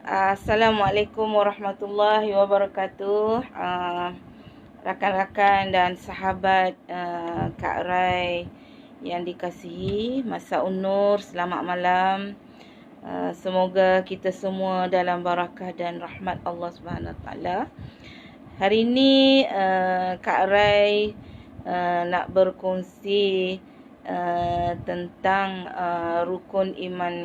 Assalamualaikum warahmatullahi wabarakatuh. Rakan-rakan dan sahabat Kak Rai yang dikasihi, Masa Nur, selamat malam. Semoga kita semua dalam barakah dan rahmat Allah Subhanahu Wa Taala. Hari ini Kak Rai nak berkongsi tentang rukun iman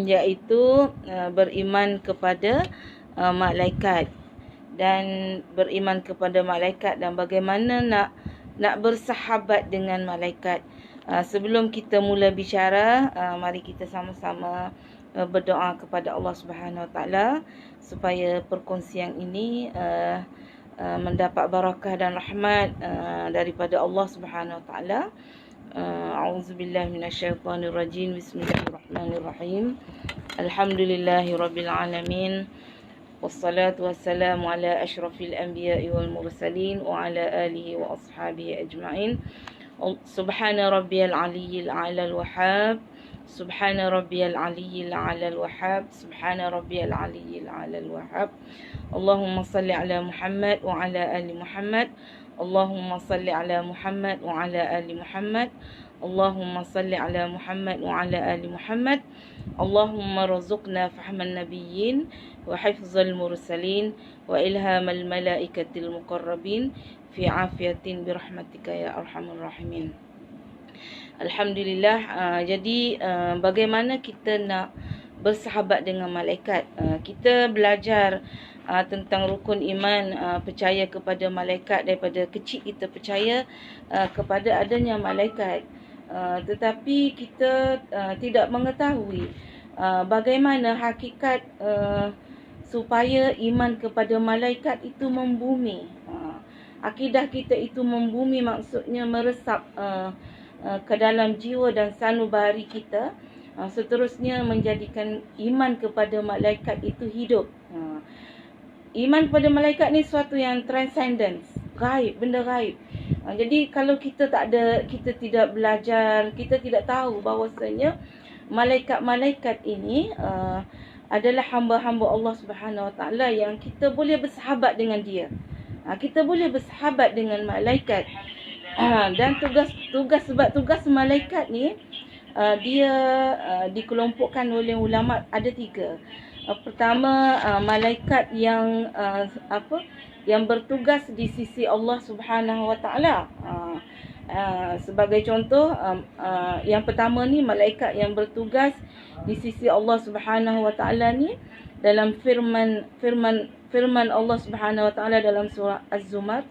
iaitu beriman kepada malaikat dan beriman kepada malaikat dan bagaimana nak bersahabat dengan malaikat. Sebelum kita mula bicara, mari kita sama-sama berdoa kepada Allah Subhanahu Wa Taala supaya perkongsian ini mendapat barakah dan rahmat daripada Allah Subhanahu Wa Taala. A'udzubillahi minasyaitonirrajim. Bismillahirrahmanirrahim. Alhamdulillahirabbil alamin. Wassalatu wassalamu ala asyrafil anbiya'i wal mursalin wa ala alihi wa ashabihi ajma'in. Subhana rabbiyal aliyyil a'lal wahhab. Subhana rabbiyal aliyyil a'lal wahhab. Subhana rabbiyal aliyyil a'lal wahhab. Allahumma salli ala Muhammad wa ala ali Muhammad. Allahumma salli ala Muhammad wa ala ali Muhammad. Allahumma salli ala Muhammad wa ala ali Muhammad. Allahumma razuqna fahman nabiyyin wa hifzal mursalin wa ilhamal malaikatil muqarrabin fi afiyatin birahmatika ya arhamar rahimin. Alhamdulillah. Jadi bagaimana kita nak bersahabat dengan malaikat? Kita belajar tentang rukun iman, percaya kepada malaikat. Daripada kecil kita percaya kepada adanya malaikat, tetapi kita tidak mengetahui bagaimana hakikat supaya iman kepada malaikat itu membumi. Akidah kita itu membumi, maksudnya meresap ke dalam jiwa dan sanubari kita, seterusnya menjadikan iman kepada malaikat itu hidup. Iman kepada malaikat ni suatu yang transcendence, gaib, benda gaib. Jadi kalau kita tidak belajar, kita tidak tahu bahawasanya malaikat-malaikat ini adalah hamba-hamba Allah Subhanahu Wa Taala yang kita boleh bersahabat dengan dia. Kita boleh bersahabat dengan malaikat. Dan tugas malaikat ni dia dikelompokkan oleh ulama ada 3. Pertama, malaikat yang bertugas di sisi Allah Subhanahu Wa Taala. Sebagai contoh, yang pertama ni malaikat yang bertugas di sisi Allah Subhanahu Wa Taala ni dalam firman Allah Subhanahu Wa Taala dalam surah Az-Zumar.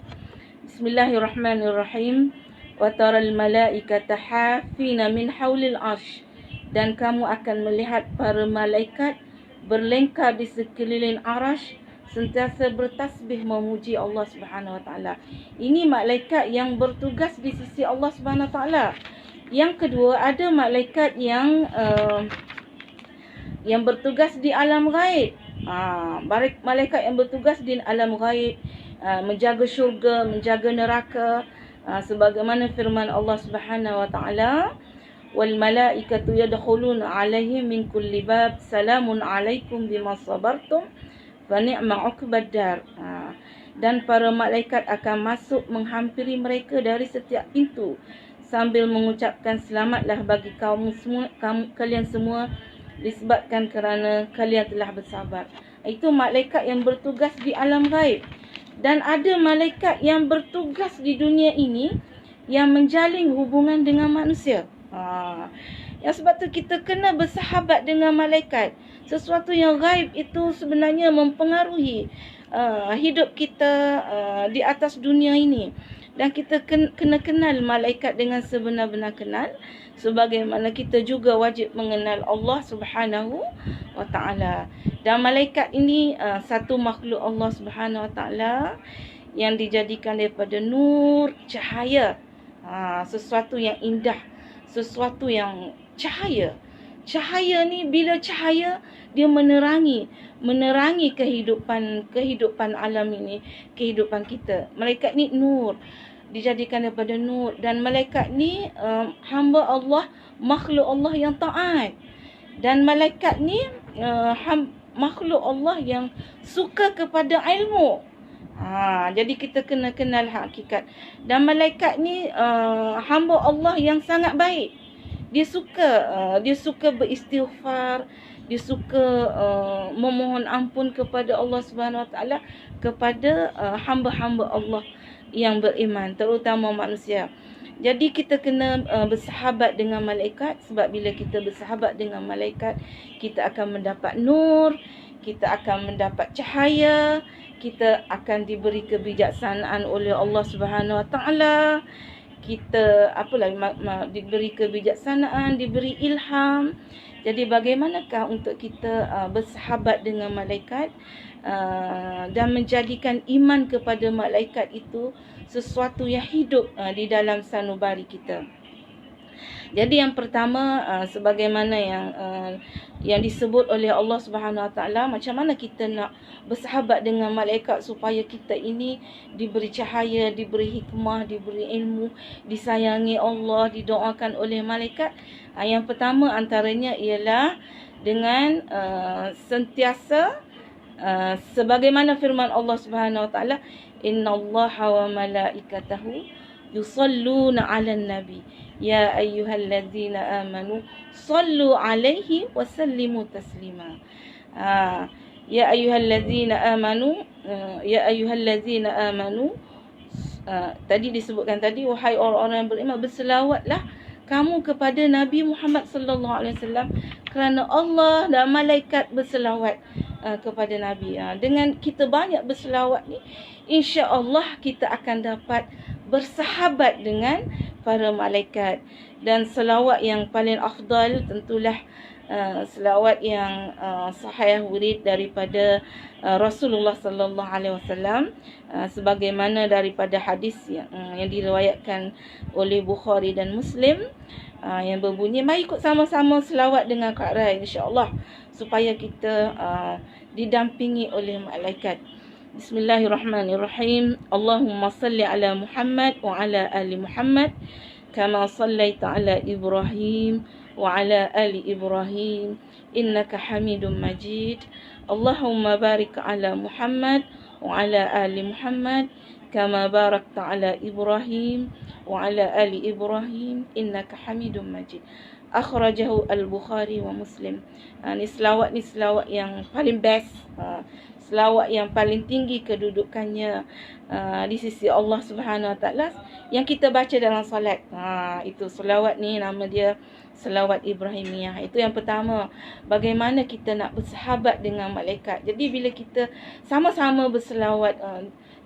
Bismillahirrahmanirrahim. Wa taral malaikata hafina min haulil arsh. Dan kamu akan melihat para malaikat berlengkar di sekeliling arash, sentiasa bertasbih memuji Allah Subhanahu Wa Taala. Ini malaikat yang bertugas di sisi Allah Subhanahu Wa Taala. Yang kedua, ada malaikat yang bertugas di alam ghaib. Malaikat yang bertugas di alam ghaib, menjaga syurga, menjaga neraka, sebagaimana firman Allah Subhanahu Wa Taala, wal malaikatu yadkhuluna alaihim min kulli bab salamun alaikum bima sabartum fa ni'ma uqbad dar. Dan para malaikat akan masuk menghampiri mereka dari setiap pintu sambil mengucapkan selamatlah bagi kalian semua disebabkan kerana kalian telah bersabar. Itu malaikat yang bertugas di alam gaib. Dan ada malaikat yang bertugas di dunia ini yang menjalin hubungan dengan manusia. Yang sebab tu kita kena bersahabat dengan malaikat. Sesuatu yang gaib itu sebenarnya mempengaruhi hidup kita di atas dunia ini. Dan kita kena kenal malaikat dengan sebenar-benar kenal, sebagaimana kita juga wajib mengenal Allah Subhanahu Wa Taala. Dan malaikat ini satu makhluk Allah Subhanahu Wa Taala yang dijadikan daripada nur, cahaya. Sesuatu yang indah, sesuatu yang cahaya. Cahaya ni, bila cahaya, dia menerangi kehidupan alam ini, kehidupan kita. Malaikat ni nur. dijadikan daripada nur. Dan malaikat ni hamba Allah, makhluk Allah yang taat. Dan malaikat ni makhluk Allah yang suka kepada ilmu. Jadi kita kena kenal hakikat. Dan malaikat ni hamba Allah yang sangat baik. Dia suka beristighfar, dia suka memohon ampun kepada Allah Subhanahu Wa Taala, kepada hamba-hamba Allah yang beriman, terutama manusia. Jadi kita kena bersahabat dengan malaikat, sebab bila kita bersahabat dengan malaikat, kita akan mendapat nur, kita akan mendapat cahaya, kita akan diberi kebijaksanaan oleh Allah Subhanahu Wa Taala. Kita diberi kebijaksanaan, diberi ilham. Jadi bagaimanakah untuk kita bersahabat dengan malaikat dan menjadikan iman kepada malaikat itu sesuatu yang hidup di dalam sanubari kita. Jadi yang pertama, sebagaimana yang disebut oleh Allah Subhanahu Wa Taala, macam mana kita nak bersahabat dengan malaikat supaya kita ini diberi cahaya, diberi hikmah, diberi ilmu, disayangi Allah, didoakan oleh malaikat. Yang pertama antaranya ialah dengan sentiasa sebagaimana firman Allah Subhanahu Wa Taala, innallaha wa malaikatahu yusalluna 'alan nabi ya ayyuhallazina amanu sallu 'alaihi wa sallimu taslima. Ya ayyuhallazina amanu tadi disebutkan tadi, wahai orang-orang yang beriman, berselawatlah kamu kepada Nabi Muhammad sallallahu alaihi wasallam, kerana Allah dan malaikat berselawat kepada Nabi. Dengan kita banyak berselawat ni, insya-Allah kita akan dapat bersahabat dengan para malaikat. Dan selawat yang paling afdal tentulah selawat yang sahih wirid daripada Rasulullah sallallahu alaihi wasallam, sebagaimana daripada hadis yang diriwayatkan oleh Bukhari dan Muslim, yang berbunyi, mari ikut sama-sama selawat dengan Kak Rai, insya-Allah, supaya kita didampingi oleh malaikat. Bismillahirrahmanirrahim. Allahumma salli ala Muhammad wa ala ali Muhammad kama sallaita ala Ibrahim wa ala ali Ibrahim innaka Hamidum Majid. Allahumma barik ala Muhammad wa ala ali Muhammad kama barakta ala Ibrahim wa ala ali Ibrahim innaka Hamidum Majid. Akhrajahu Al-Bukhari wa Muslim. Ni selawat yang paling best, selawat yang paling tinggi kedudukannya di sisi Allah Subhanahu Wa Taala, yang kita baca dalam solat. Itu selawat ni nama dia selawat Ibrahimiyah. Itu yang pertama, bagaimana kita nak bersahabat dengan malaikat. Jadi bila kita sama-sama berselawat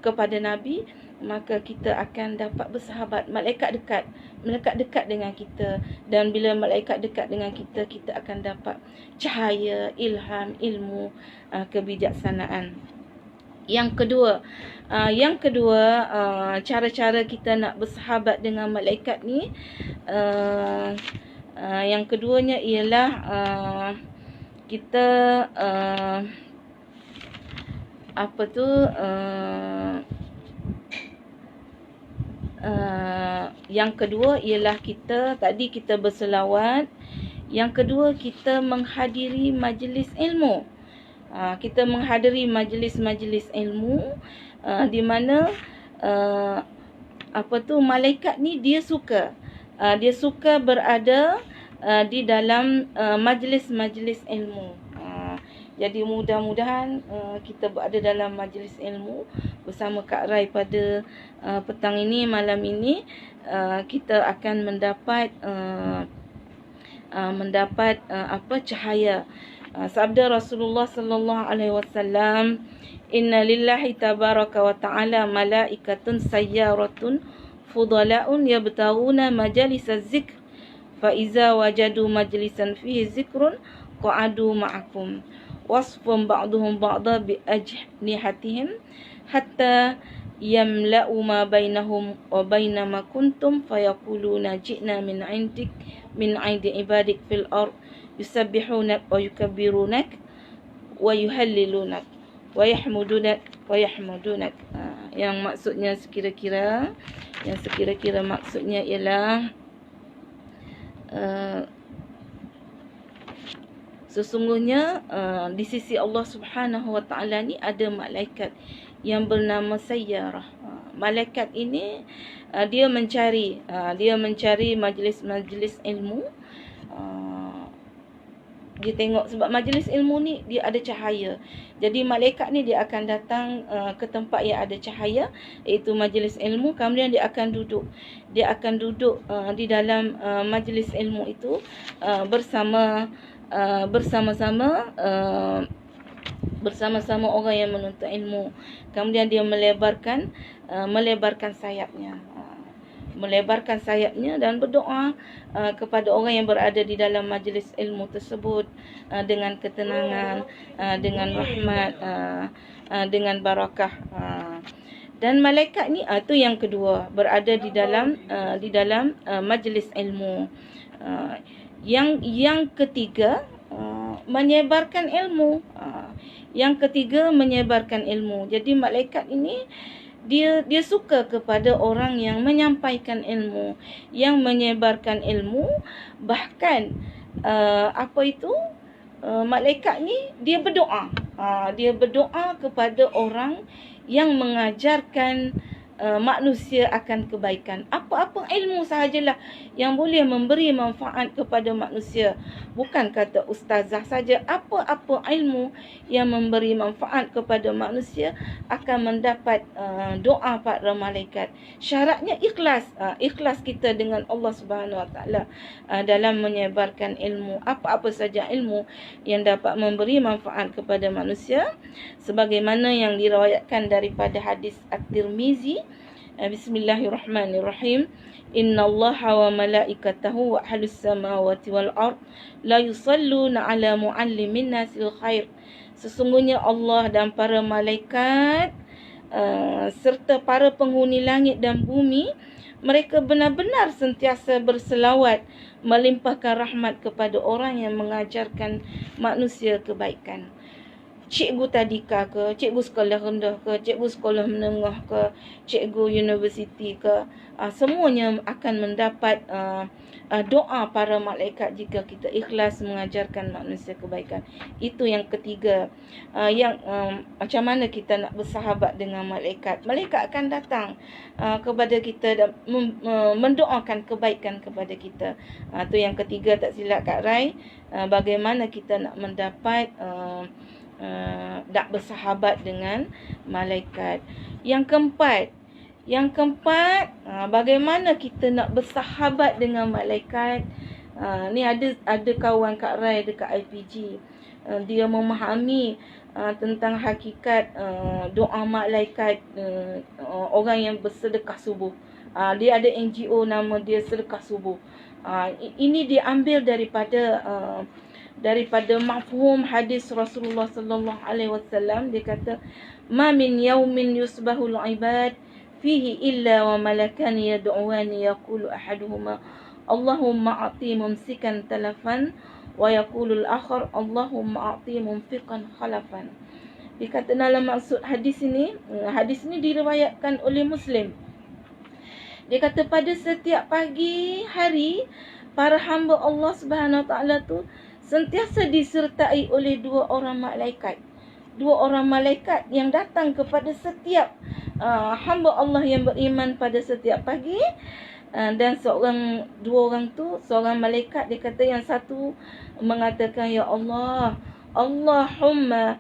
kepada Nabi, maka kita akan dapat bersahabat. Malaikat dekat dengan kita. Dan bila malaikat dekat dengan kita, kita akan dapat cahaya, ilham, ilmu, kebijaksanaan. Yang kedua, cara-cara kita nak bersahabat dengan malaikat ni, yang keduanya ialah kita yang kedua ialah kita berselawat. Yang kedua, kita menghadiri majlis ilmu. Kita menghadiri majlis-majlis ilmu di mana malaikat ni dia suka berada di dalam majlis-majlis ilmu. Jadi mudah-mudahan kita berada dalam majlis ilmu bersama Kak Rai pada petang ini, malam ini, kita akan mendapat cahaya. Sabda Rasulullah sallallahu alaihi wasallam, inna lillahi tabaraka wa ta'ala malaikatun sayyaratun fudala'un yabtaguna majalisaz zikr fa iza wajadu majlisan fihi zikrun qa'adu ma'akum wasfum ba'duhum ba'da bi ajnihatihim hatta yamla'u ma bainahum wa baina ma kuntum fayaquluna ji'na min 'indi ibadik fil ard yusabbihunak wa yukabbirunak wa yuhallilunak wa yahmudunak. Yang maksudnya sekira-kira Yang sekira-kira maksudnya ialah sesungguhnya di sisi Allah Subhanahu Wa Taala ni ada malaikat yang bernama Sayyarah. Malaikat ini dia mencari majlis-majlis ilmu. Dia tengok sebab majlis ilmu ni dia ada cahaya. Jadi malaikat ni dia akan datang ke tempat yang ada cahaya, iaitu majlis ilmu. Kemudian dia akan duduk. Dia akan duduk di dalam majlis ilmu itu bersama-sama orang yang menuntut ilmu. Kemudian dia melebarkan sayapnya. Melebarkan sayapnya dan berdoa kepada orang yang berada di dalam majlis ilmu tersebut dengan ketenangan, dengan rahmat, dengan barakah. Dan malaikat ni tu yang kedua, berada di dalam majlis ilmu. Yang ketiga, menyebarkan ilmu. Yang ketiga, menyebarkan ilmu. Jadi malaikat ini dia suka kepada orang yang menyampaikan ilmu, yang menyebarkan ilmu. Bahkan malaikat ni dia berdoa. Dia berdoa kepada orang yang mengajarkan manusia akan kebaikan. Apa-apa ilmu sahajalah yang boleh memberi manfaat kepada manusia. Bukan kata ustazah saja. Apa-apa ilmu yang memberi manfaat kepada manusia akan mendapat doa para malaikat. Syaratnya ikhlas. Ikhlas kita dengan Allah Subhanahu Wa Taala dalam menyebarkan ilmu. Apa-apa saja ilmu yang dapat memberi manfaat kepada manusia. Sebagaimana yang diriwayatkan daripada hadis At-Tirmizi. Bismillahirrahmanirrahim. Innallaha wa malaikatahu wa ahlus samawati wal ard la yusalluna ala muallimin nasil khair. Sesungguhnya Allah dan para malaikat serta para penghuni langit dan bumi, mereka benar-benar sentiasa berselawat melimpahkan rahmat kepada orang yang mengajarkan manusia kebaikan. Cikgu tadika ke, cikgu sekolah rendah ke, cikgu sekolah menengah ke, cikgu universiti ke, semuanya akan mendapat doa para malaikat jika kita ikhlas mengajarkan manusia kebaikan. Itu yang ketiga. Macam mana kita nak bersahabat dengan malaikat. Malaikat akan datang kepada kita dan mendoakan kebaikan kepada kita. Itu yang ketiga, tak silap Kak Rai. Bagaimana kita nak mendapat nak bersahabat dengan malaikat. Yang keempat, bagaimana kita nak bersahabat dengan malaikat. Ni ada kawan Kak Rai dekat IPG. Dia memahami tentang hakikat doa malaikat, orang yang bersedekah subuh. Dia ada NGO nama dia Sedekah Subuh. Ini diambil daripada mafhum hadis Rasulullah sallallahu alaihi wasallam. Dia kata, ma min yaumin yusbahul ibad fihi illa wa malakan yad'uani yaqulu ahaduhuma Allahumma a'ti mumsikan talafan wa yaqulu al-akhar Allahumma a'ti mumfiqan khalafan. Dia kata dalam maksud hadis ini diriwayatkan oleh Muslim. Dia kata pada setiap pagi hari para hamba Allah Subhanahu Wa Taala tu sentiasa disertai oleh dua orang malaikat. Dua orang malaikat yang datang kepada setiap hamba Allah yang beriman pada setiap pagi. Dan dua orang tu, seorang malaikat, dia kata yang satu mengatakan, ya Allah, Allahumma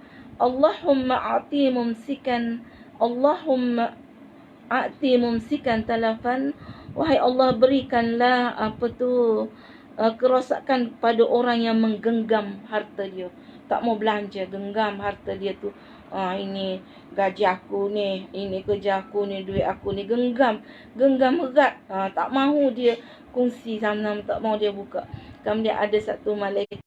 a'ti mumsikan talafan. Wahai Allah, berikanlah kerosakan pada orang yang menggenggam harta dia. Tak mau belanja, genggam harta dia tu. Ini gaji aku ni, ini kerja aku ni, duit aku ni, genggam erat. Tak mahu dia kongsi sama-sama, tak mahu dia buka. Kemudian ada satu malaikat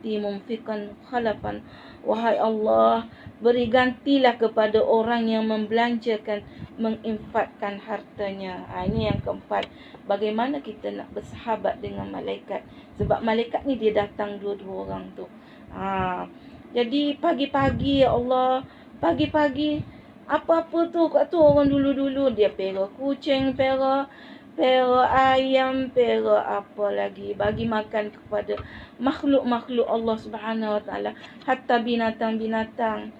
mumfiqan khalafan. Wahai Allah, beri gantilah kepada orang yang membelanjakan, menginfakkan hartanya. Ini yang keempat. Bagaimana kita nak bersahabat dengan malaikat. Sebab malaikat ni dia datang dua-dua orang tu. Jadi pagi-pagi, ya Allah, pagi-pagi Apa-apa tu kat tu orang dulu-dulu dia pera kucing, pera ayam, pera apa lagi, bagi makan kepada makhluk-makhluk Allah Subhanahu Wa Taala, hatta binatang-binatang.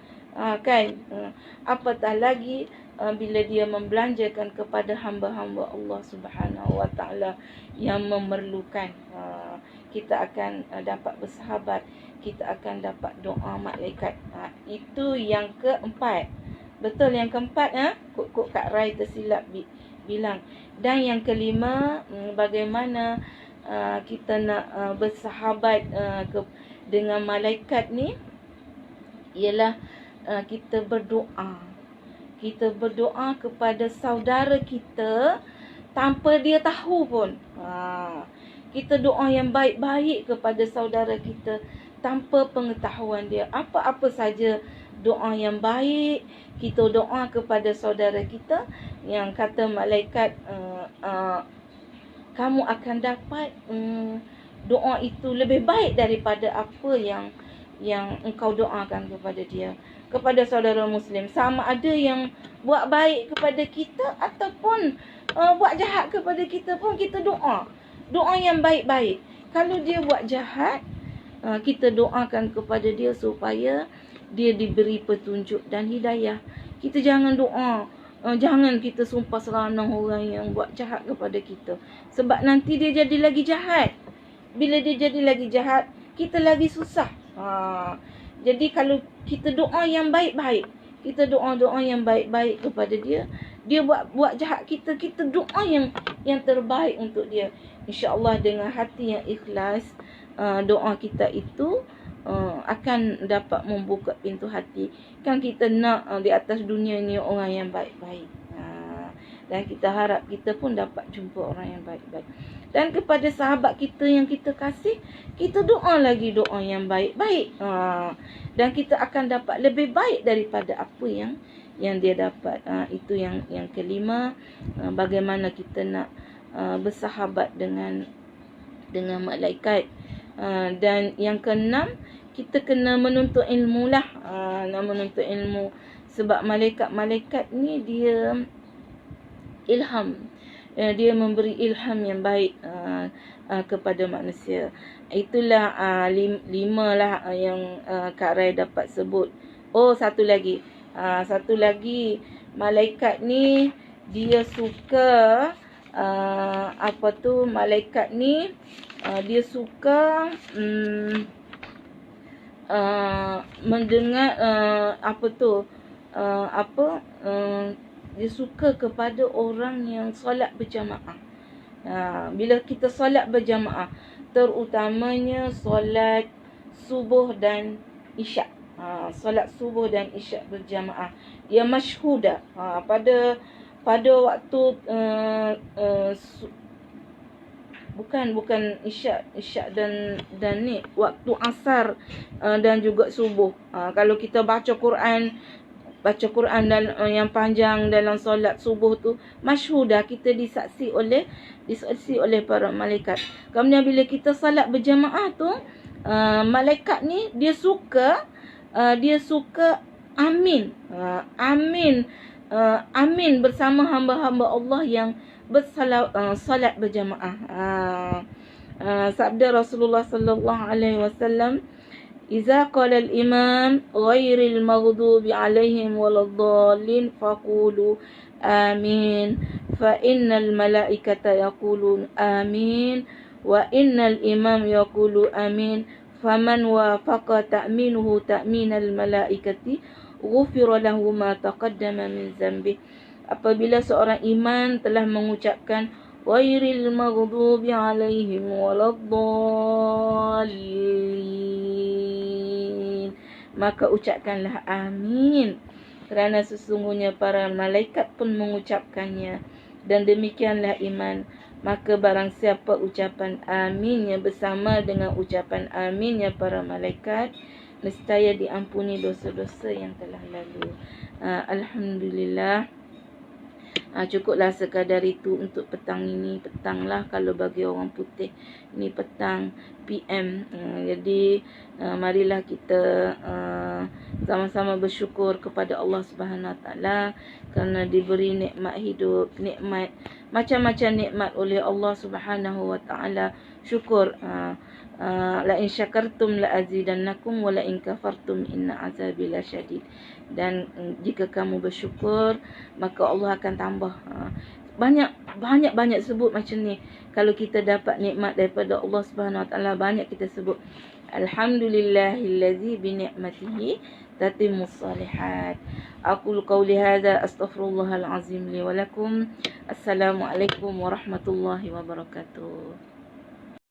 Kan? Apatah lagi bila dia membelanjakan kepada hamba-hamba Allah Subhanahu Wa Taala yang memerlukan. Kita akan dapat bersahabat, kita akan dapat doa malaikat. Itu yang keempat. Betul yang keempat, kok Kak Rai tersilap bilang. Dan yang kelima, bagaimana kita nak bersahabat dengan malaikat ni, ialah kita berdoa. Kita berdoa kepada saudara kita tanpa dia tahu pun. Kita doa yang baik-baik kepada saudara kita tanpa pengetahuan dia. Apa-apa saja doa yang baik, kita doa kepada saudara kita, yang kata malaikat, kamu akan dapat doa itu lebih baik daripada apa yang engkau doakan kepada dia, kepada saudara Muslim. Sama ada yang buat baik kepada kita ataupun buat jahat kepada kita pun, kita doa yang baik-baik. Kalau dia buat jahat, kita doakan kepada dia supaya dia diberi petunjuk dan hidayah. Kita jangan doa, jangan kita sumpah seranah orang yang buat jahat kepada kita, sebab nanti dia jadi lagi jahat. Bila dia jadi lagi jahat, kita lagi susah. Jadi kalau kita doa yang baik-baik, kita doa yang baik-baik kepada dia, dia buat jahat kita doa yang terbaik untuk dia. InsyaAllah dengan hati yang ikhlas, doa kita itu akan dapat membuka pintu hati. Kan kita nak di atas dunia ni orang yang baik-baik, dan kita harap kita pun dapat jumpa orang yang baik-baik. Dan kepada sahabat kita yang kita kasih, kita doa lagi doa yang baik-baik, dan kita akan dapat lebih baik daripada apa yang dia dapat. Itu yang kelima, bagaimana kita nak bersahabat dengan malaikat. Dan yang keenam, kita kena menuntut ilmu lah. Menuntut ilmu. Sebab malaikat ni dia ilham. Dia memberi ilham yang baik kepada manusia. Itulah 5 lah yang Kak Rai dapat sebut. Oh, satu lagi. Malaikat ni dia suka malaikat ni dia suka mendengar dia suka kepada orang yang solat berjamaah. Bila kita solat berjamaah, terutamanya solat subuh dan isyak. Solat subuh dan isyak berjamaah, dia masyhudah pada waktu bukan isyak dan ni waktu asar dan juga subuh. Kalau kita baca Quran dan yang panjang dalam solat subuh tu, masyhudah, kita disaksi oleh para malaikat. Kemudian bila kita solat berjamaah tu, malaikat ni dia suka amin bersama hamba-hamba Allah yang salat berjamaah. Sabda Rasulullah sallallahu alaihi wasallam, "Idza qala al-imam ghairil maghdubi alaihim waladdallin faqulu amin, fa innal malaikata yaqulun amin, wa innal imam yaqulu amin, faman wafaqa ta'minuhu ta'minal malaikati ghufira lahu ma taqaddama min dhanbi." Apabila seorang imam telah mengucapkan ghairil maghdubi alaihim waladdallin, maka ucapkanlah amin, kerana sesungguhnya para malaikat pun mengucapkannya. Dan demikianlah iman. Maka barang siapa ucapan aminnya bersama dengan ucapan aminnya para malaikat, nescaya diampuni dosa-dosa yang telah lalu. Alhamdulillah. Cukuplah sekadar itu untuk petang ini. Petang lah kalau bagi orang putih. Ini petang PM. Jadi marilah kita sama-sama bersyukur kepada Allah Subhanahu Wa Taala kerana diberi nikmat hidup, nikmat macam-macam nikmat oleh Allah Subhanahu Wa Taala. Syukur. La in syakartum la azidannakum wa la in kafartum inna azabi lasyadid. Dan jika kamu bersyukur, maka Allah akan tambah. Banyak sebut macam ni. Kalau kita dapat nikmat daripada Allah Subhanahu Wa Taala, banyak kita sebut alhamdulillahillazi bi ni'matihi tatimmus salihat. Aqulu qawli hadza astaghfirullahal azim li wa lakum. Assalamualaikum warahmatullahi wabarakatuh.